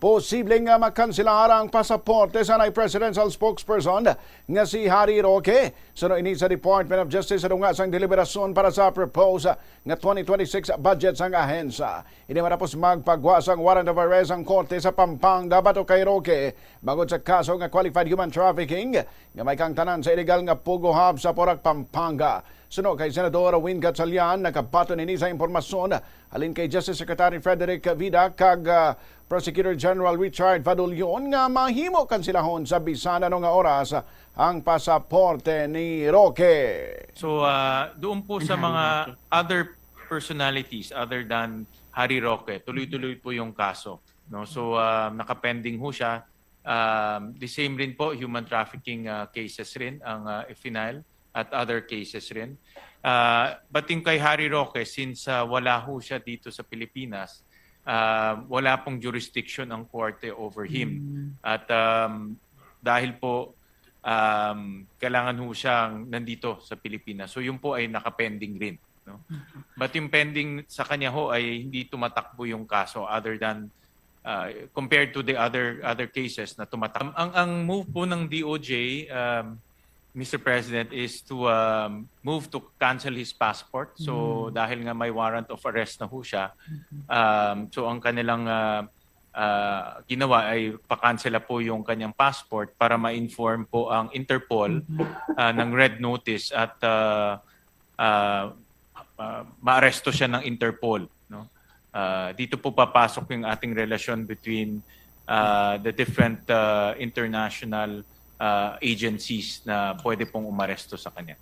posibleng makanselar ang pasaporte sa presidential spokesperson nga si Harry Roque. Suno ini sa Department of Justice sa nga sang deliberasyon para sa propose nga 2026 budget sang ahensya. Ini matapos magpagwas ang warrant of arrest ang korte sa Pampanga bato kay Roque bagod sa kaso nga qualified human trafficking nga may kangtanan sa illegal nga pugo hub sa Porac, Pampanga. Suno kay Senador Win Gatchalian nakabaton ini sa impormasyon halin kay Justice Secretary Frederick Vida kag Prosecutor General Richard Vadulyon nga mahimo kansilahon sa bisan ano nga oras ang pasaporte ni Roque. So doon po sa mga other personalities other than Harry Roque, tuloy-tuloy po yung kaso. No? So nakapending ho siya. The same rin po, human trafficking cases rin ang final at other cases rin. But yung kay Harry Roque, since wala ho siya dito sa Pilipinas, wala pong jurisdiction ang korte over him. At dahil po kailangan ho siyang nandito sa Pilipinas. So yun po ay nakapending rin. No? But yung pending sa kanya ho ay hindi tumatakbo yung kaso other than compared to the other cases na tumatakbo. Ang move po ng DOJ, Mr. President, is to move to cancel his passport. So dahil nga may warrant of arrest na ho siya, so ang kanilang ginawa ay pa-cancela po yung kanyang passport para ma-inform po ang Interpol ng red notice at ma-aresto siya ng Interpol. No? Dito po papasok yung ating relasyon between the different international agencies na pwede pong umaresto sa kanya.